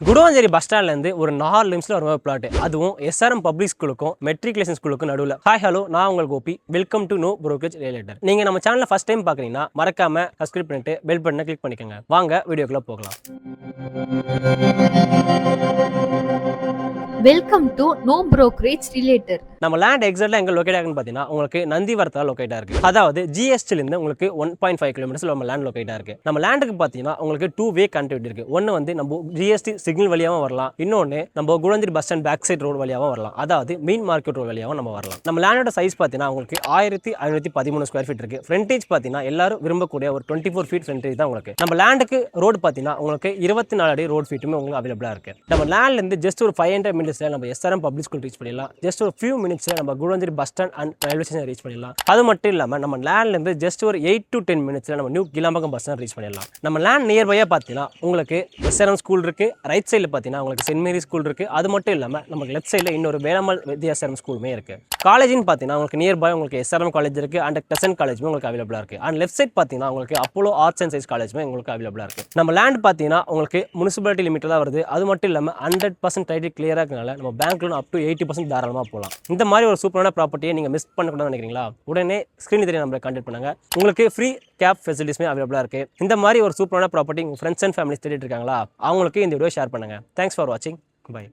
Guduvancheri bus ஸ்டாண்ட்லேருந்து ஒரு 4 நிமிஷத்தில் ஒரு பிளாட், அதுவும் எஸ்ஆர்எம் பப்ளிக் ஸ்கூலுக்கும் மெட்ரிகுலேஷன் ஸ்கூலுக்கும் நடுவில். ஹாய் ஹலோ, நான் உங்கள் Gopi. Welcome to no brokerage real. நீங்கள் நம்ம சேனலில் ஃபர்ஸ்ட் டைம் பார்க்குறீங்கன்னா மறக்காம சப்ஸ்கிரைப் பண்ணிட்டு பெல் பட்டனை கிளிக் பண்ணிக்கோங்க. வாங்க வீடியோக்குள்ள போகலாம். Welcome to no brokerage related. நம்ம லேண்ட் எக்ஸாக்டாக எங்கே லொக்கேட் ஆகுன்னு பார்த்தீங்கன்னா உங்களுக்கு நந்திவரத்தில் லொக்கேட் ஆயிருக்கு. அதாவது ஜிஎஸ்டிலேருந்து உங்களுக்கு 1.5 கிலோமீட்டர்ஸ் நம்ம லேண்ட் லொக்கேட் ஆயிருக்கு. நம்ம லேண்டுக்கு பார்த்தீங்கன்னா உங்களுக்கு 2 வே கனெக்டிவிட்டி இருக்கு. ஒன்று வந்து நம்ம ஜிஎஸ்டி சிக்னல் வழியாகவும் வரலாம், இன்னொன்று நம்ம Guduvanchery bus stand back side road வழியாகவும் வரலாம், அதாவது மெயின் மார்க்கெட் ரோடு வழியாகவும் நம்ம வரலாம். நம்ம லேண்டோட சைஸ் பார்த்தீங்கன்னா உங்களுக்கு 1513 ஸ்கொயர் ஃபீட் இருக்கு. ஃப்ரண்டேஜ் பார்த்தீங்கன்னா எல்லாரும் விரும்பக்கூடிய ஒரு 24 ஃபீட் ஃப்ரண்டேஜ் தான் உங்களுக்கு. நம்ம லேண்டுக்கு ரோடு பார்த்தீங்கன்னா உங்களுக்கு 24 அடி ரோட் ஃபீட்டுமே உங்களுக்கு அவைலபிளாக இருக்கு. நம்ம லேண்ட்லேருந்து ஜஸ்ட் ஒரு 500 மீட்டர்ஸ்ல நம்ம எஸ்ஆர்எம் பப்ளிக் ஸ்கூல் ரீச் பண்ணிடலாம். ஜஸ்ட் ஒரு ஃபியூ மினிட்ஸ்ல நம்ம Guduvanchery bus stand and railway station reach பண்ணிடலாம். அது மட்டும் இல்லாமல் நம்ம லேண்ட்லேருந்து ஜஸ்ட் ஒரு 8 to 10 மினிட்ஸ்ல நம்ம new Kilambakkam bus stand reach பண்ணிடலாம். நம்ம லேண்ட் நியர்பையாக பார்த்தீங்கன்னா உங்களுக்கு எஸ்ஆர்எம் ஸ்கூல் இருக்கு, ரைட் சைடில் பார்த்தீங்கன்னா உங்களுக்கு சென்ட் மேரி ஸ்கூல் இருக்கு. அது மட்டும் இல்லாமல் நமக்கு லெஃப்ட் சைடில் இன்னொரு வேளாமல் வித்யாசாரம் ஸ்கூலுமே இருக்கு. காலேஜ்னு பார்த்தீங்கன்னா உங்களுக்கு நியர்பை உங்களுக்கு எஸ்ஆர்எம் காலேஜ் இருக்கு அண்ட் கிரசன்ட் காலேஜுமே உங்களுக்கு அவைலபிளாக இருக்கு. அண்ட் லெஃப்ட் சைட் பார்த்தீங்கன்னா உங்களுக்கு அப்போலோ ஆர்ட்ஸ் அண்ட் சயின்ஸ் காலேஜுமே உங்களுக்கு அவைலபிளாக இருக்கு. நம்ம லேண்ட் பார்த்தீங்கன்னா உங்களுக்கு முனிசிபாலிட்டி லிமிட் தான் வருது. அது மட்டும் இல்லாமல் 100% டைட்டில் கிளியராக இருக்கனால நம்ம பேங்க் லோன் அப் டு 80% தாராளமாக போகலாம். இந்த மாதிரி ஒரு சூப்பரான ப்ராப்பர்ட்டியை நீங்கள் மிஸ் பண்ணக்கூடாதுன்னு நினைக்கிறீங்களா? உடனே ஸ்க்ரீன் தெரிய நம்மளை கான்டாக்ட் பண்ணுங்க. உங்களுக்கு ஃப்ரீ கேப் ஃபெசிலிட்டிஸ்மே அவைலபிளாக இருக்கு. இந்த மாதிரி ஒரு சூப்பரான ப்ராப்பர்ட்டி உங்கள் ஃப்ரெண்ட்ஸ் அண்ட் ஃபேமிலிஸ் தேடிட்டு இருக்காங்களா? அவங்களுக்கு இந்த வீடியோ ஷேர் பண்ணுங்க. தேங்க்ஸ் ஃபார் வாட்சிங். பை.